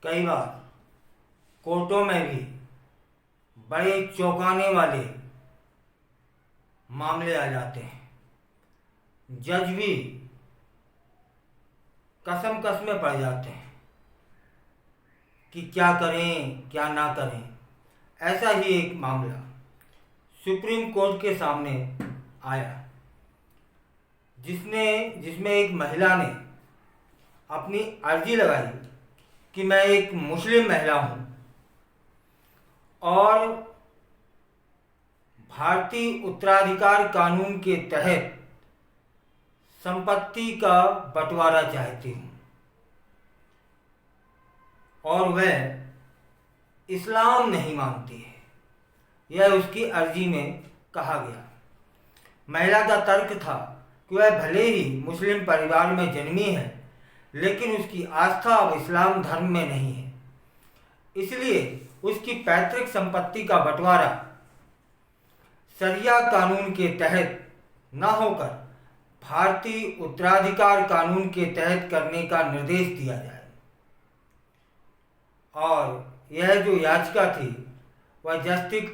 कई बार कोर्टों में भी बड़े चौंकाने वाले मामले आ जाते हैं। जज भी कसम कसमें पड़ जाते हैं कि क्या करें क्या ना करें। ऐसा ही एक मामला सुप्रीम कोर्ट के सामने आया, जिसमें एक महिला ने अपनी अर्जी लगाई कि मैं एक मुस्लिम महिला हूं और भारतीय उत्तराधिकार कानून के तहत संपत्ति का बंटवारा चाहती हूं और वह इस्लाम नहीं मानती है। यह उसकी अर्जी में कहा गया। महिला का तर्क था कि वह भले ही मुस्लिम परिवार में जन्मी है, लेकिन उसकी आस्था अब इस्लाम धर्म में नहीं है, इसलिए उसकी पैतृक संपत्ति का बंटवारा शरिया कानून के तहत न होकर भारतीय उत्तराधिकार कानून के तहत करने का निर्देश दिया जाए। और यह जो याचिका थी वह जस्टिस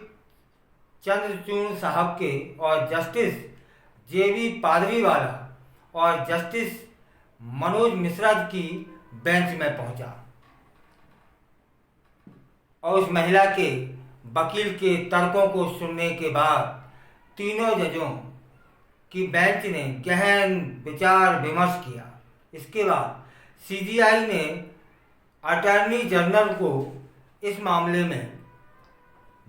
चंद्रचूड़ साहब के और जस्टिस जेबी पादरीवाला और जस्टिस मनोज मिश्रा की बेंच में पहुंचा और उस महिला के वकील के तर्कों को सुनने के बाद तीनों जजों की बेंच ने गहन विचार विमर्श किया। इसके बाद सीजीआई ने अटॉर्नी जनरल को इस मामले में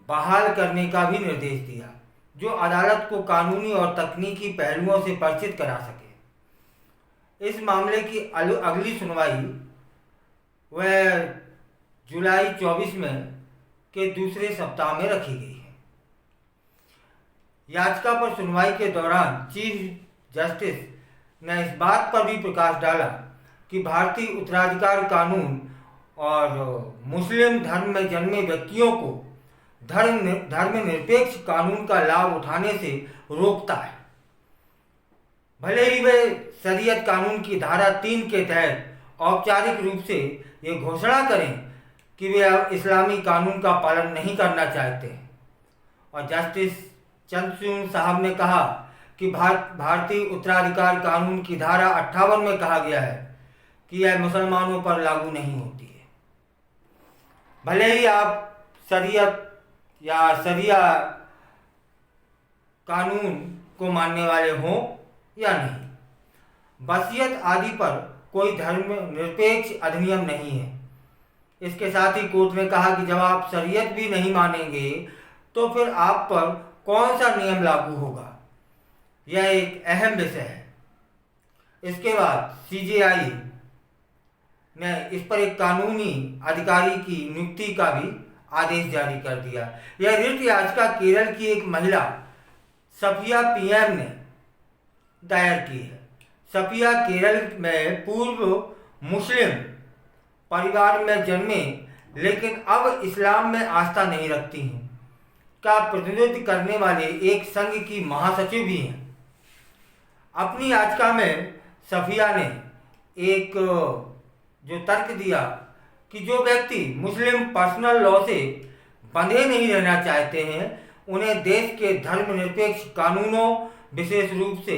बहाल करने का भी निर्देश दिया, जो अदालत को कानूनी और तकनीकी पहलुओं से परिचित करा सके। इस मामले की अगली सुनवाई वह जुलाई 24 में के दूसरे सप्ताह में रखी गई है। याचिका पर सुनवाई के दौरान चीफ जस्टिस ने इस बात पर भी प्रकाश डाला कि भारतीय उत्तराधिकार कानून और मुस्लिम धर्म में जन्मे व्यक्तियों को धर्मनिरपेक्ष कानून का लाभ उठाने से रोकता है। भले ही वे शरीयत कानून की धारा 3 के तहत औपचारिक रूप से ये घोषणा करें कि वे इस्लामी कानून का पालन नहीं करना चाहते हैं। और जस्टिस चंद्रचूड़ साहब ने कहा कि भारतीय उत्तराधिकार कानून की धारा 58 में कहा गया है कि यह मुसलमानों पर लागू नहीं होती है। भले ही आप शरीयत या शरिया कानून को मानने वाले हों या नहीं, वसीयत आदि पर कोई धर्मनिरपेक्ष अधिनियम नहीं है। इसके साथ ही कोर्ट ने कहा कि जब आप शरीयत भी नहीं मानेंगे तो फिर आप पर कौन सा नियम लागू होगा, यह एक अहम विषय है। इसके बाद सीजीआई ने इस पर एक कानूनी अधिकारी की नियुक्ति का भी आदेश जारी कर दिया। यह रिट याचिका केरल की एक महिला सफिया पीएम ने दायर की है। सफिया केरल में पूर्व मुस्लिम परिवार में जन्मे लेकिन अब इस्लाम में आस्था नहीं रखती हैं का प्रतिनिधित्व करने वाले एक संघ की महासचिव भी हैं। अपनी याचिका में सफिया ने एक जो तर्क दिया कि जो व्यक्ति मुस्लिम पर्सनल लॉ से बंधे नहीं रहना चाहते हैं, उन्हें देश के धर्मनिरपेक्ष कानूनों, विशेष रूप से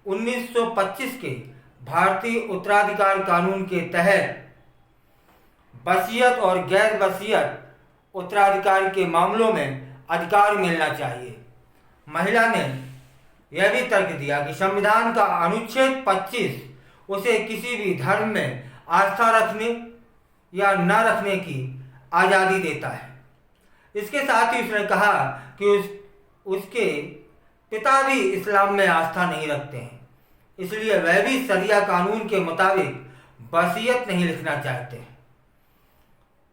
1925 के भारतीय उत्तराधिकार कानून के तहत वसीयत और गैर वसीयत उत्तराधिकार के मामलों में अधिकार मिलना चाहिए। महिला ने यह भी तर्क दिया कि संविधान का अनुच्छेद 25 उसे किसी भी धर्म में आस्था रखने या न रखने की आज़ादी देता है। इसके साथ ही उसने कहा कि उसके पिता भी इस्लाम में आस्था नहीं रखते हैं, इसलिए वह भी शरिया कानून के मुताबिक वसीयत नहीं लिखना चाहते हैं।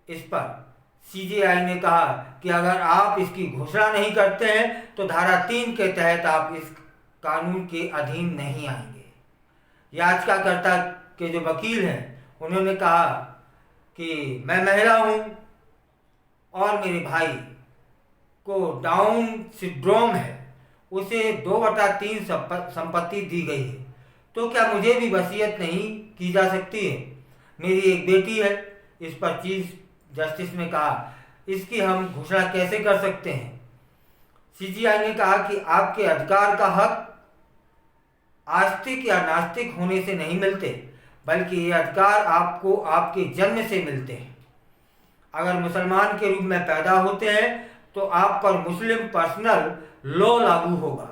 इस पर सीजीआई ने कहा कि अगर आप इसकी घोषणा नहीं करते हैं तो धारा 3 के तहत आप इस कानून के अधीन नहीं आएंगे। याचिकाकर्ता के जो वकील हैं उन्होंने कहा कि मैं महिला हूं और मेरे भाई को डाउन सिंड्रोम है, उसे 2/3 संपत्ति दी गई है, तो क्या मुझे भी वसीयत नहीं की जा सकती है? मेरी एक बेटी है, इस पर चीफ जस्टिस ने कहा, इसकी हम घोषणा कैसे कर सकते हैं। सीजीआई ने कहा कि आपके अधिकार का हक आस्तिक या नास्तिक होने से नहीं मिलते, बल्कि ये अधिकार आपको आपके जन्म से मिलते हैं। अगर मुसलमान के रूप में पैदा होते हैं तो आप पर मुस्लिम पर्सनल लॉ लागू होगा।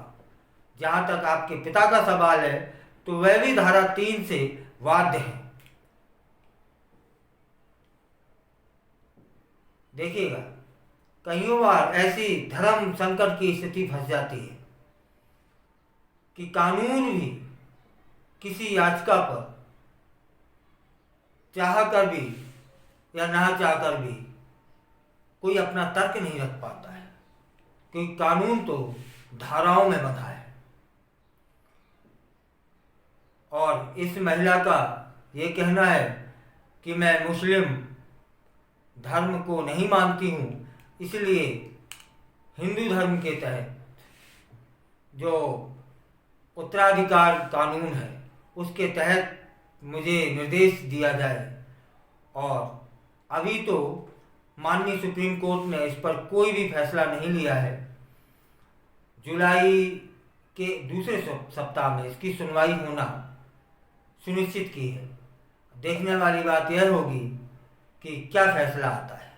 जहां तक आपके पिता का सवाल है तो वह भी धारा 3 से बाध्य है। देखिएगा, कईयों बार ऐसी धर्म संकट की स्थिति फंस जाती है कि कानून भी किसी याचिका पर चाह कर भी या ना चाह कर भी कोई अपना तर्क नहीं रख पाता है, क्योंकि कानून तो धाराओं में बंधा है। और इस महिला का ये कहना है कि मैं मुस्लिम धर्म को नहीं मानती हूँ, इसलिए हिंदू धर्म के तहत जो उत्तराधिकार कानून है उसके तहत मुझे निर्देश दिया जाए। और अभी तो माननीय सुप्रीम कोर्ट ने इस पर कोई भी फैसला नहीं लिया है। जुलाई के दूसरे सप्ताह में इसकी सुनवाई होना सुनिश्चित की है। देखने वाली बात यह होगी कि क्या फैसला आता है।